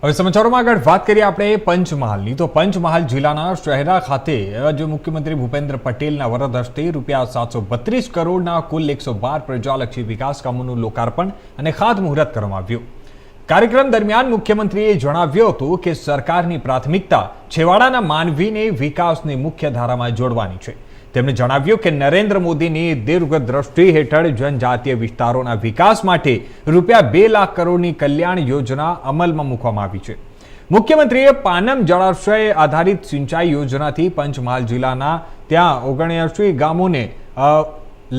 હવે સમાચારોમાં આગળ વાત કરીએ આપણે પંચમહાલની તો પંચમહાલ જિલ્લાના શહેરા ખાતે આજે મુખ્યમંત્રી ભૂપેન્દ્ર પટેલના વરદ હસ્તે ₹732 કરોડના કુલ 112 પ્રજાલક્ષી વિકાસ કામોનું લોકાર્પણ અને ખાતમુહૂર્ત કરવામાં આવ્યું। કાર્યક્રમ દરમિયાન મુખ્યમંત્રીએ જણાવ્યું હતું કે સરકારની પ્રાથમિકતા છેવાડાના માનવીને વિકાસની મુખ્ય ધારામાં જોડવાની છે। તેમણે જણાવ્યું કે નરેન્દ્ર મોદીની દીર્ઘદ્રષ્ટિ હેઠળ જનજાતીય વિસ્તારોના વિકાસ માટે ₹2 લાખ કરોડની કલ્યાણ યોજના અમલમાં મૂકવામાં આવી છે। મુખ્યમંત્રીએ પાનમ જળાશય આધારિત સિંચાઈ યોજનાથી પંચમહાલ જિલ્લાના ત્યાં 79 ગામોને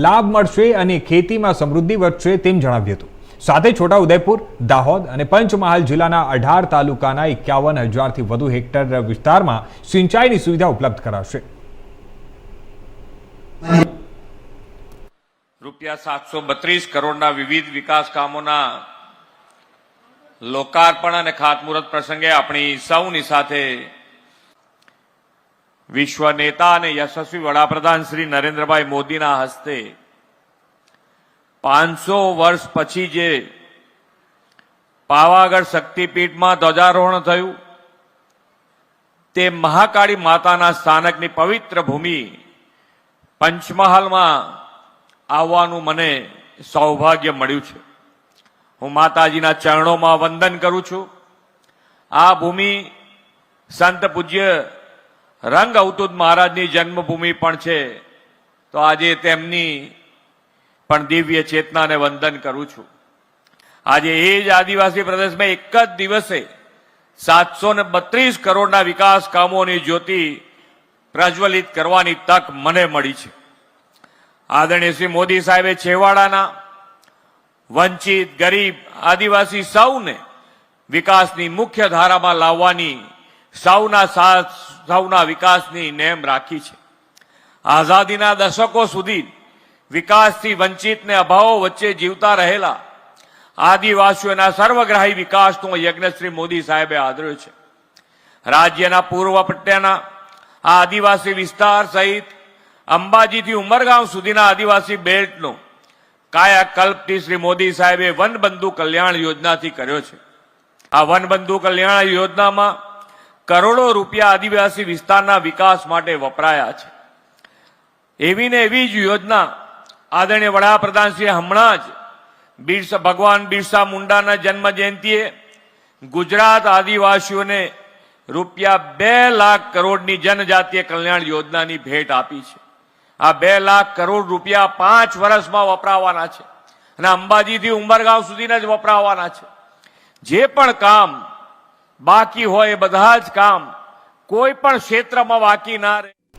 લાભ મળશે અને ખેતીમાં સમૃદ્ધિ વધશે તેમ જણાવ્યું હતું। સાથે છોટાઉદેપુર, દાહોદ અને પંચમહાલ જિલ્લાના 18 તાલુકાના 51,000થી વધુ હેક્ટર વિસ્તારમાં સિંચાઈની સુવિધા ઉપલબ્ધ કરાશે। ₹732 કરોડના વિવિધ વિકાસ કામોના લોકાર્પણ અને ખાતમુહૂર્ત પ્રસંગે આપણી સૌની સાથે વિશ્વ નેતા અને યશસ્વી વડાપ્રધાન શ્રી નરેન્દ્રભાઈ મોદીના હસ્તે 500 વર્ષ પછી જે પાવાગઢ શક્તિપીઠમાં ધ્વજારોહણ થયું તે મહાકાળી માતાના સ્થાનકની પવિત્ર ભૂમિ પંચમહાલમાં આવવાનું મને સૌભાગ્ય મળ્યું છે। હું માતાજીના ચરણોમાં વંદન કરું છું। આ ભૂમિ સંત પૂજ્ય રંગ અવધૂત મહારાજની જન્મભૂમિ પણ છે, તો આજે તેમની પણ દિવ્ય ચેતનાને વંદન કરું છું। આજે એ જ આદિવાસી પ્રદેશમાં એક જ દિવસે 732 કરોડના વિકાસ કામોની જ્યોતિ પ્રજ્વલિત કરવાની તક મને મળી છે। આદરણીય શ્રી મોદી સાહેબે છેવાડાના વંચિત, ગરીબ, આદિવાસી સૌને વિકાસની મુખ્ય ધારામાં લાવવાની, સૌના સાથ, સૌના વિકાસની નેમ રાખી છે। આઝાદીના દશકો સુધી વિકાસથી વંચિતને અભાવો વચ્ચે જીવતા રહેલા આદિવાસીઓના સર્વગ્રાહી વિકાસનો યજ્ઞ શ્રી મોદી સાહેબે આદર્યો છે। રાજ્યના પૂર્વ પટ્ટાના આ આદિવાસી વિસ્તાર સહિત અંબાજીથી ઉમરગામ સુધીના આદિવાસી બેલ્ટનો કાયાકલ્પથી શ્રી મોદી સાહેબે વનબંધુ કલ્યાણ યોજનાથી કર્યો છે। આ વનબંધુ કલ્યાણ યોજનામાં કરોડો રૂપિયા આદિવાસી વિસ્તારના વિકાસ માટે વપરાયા છે। એવી ને એવી જ યોજના આદરણીય વડાપ્રધાન શ્રી હમણાં જ ભગવાન બિરસા મુંડાના જન્મ જયંતિએ ગુજરાત આદિવાસીઓને ₹2 લાખ કરોડની જનજાતીય કલ્યાણ યોજનાની ભેટ આપી છે। આ ₹2 લાખ કરોડ 5 વર્ષમાં વપરાવાના છે અને અંબાજીથી ઉમરગાંવ સુધીના જ વપરાવાના છે। જે પણ કામ બાકી હોય એ બધા જ કામ કોઈ પણ ક્ષેત્રમાં બાકી ના રહે।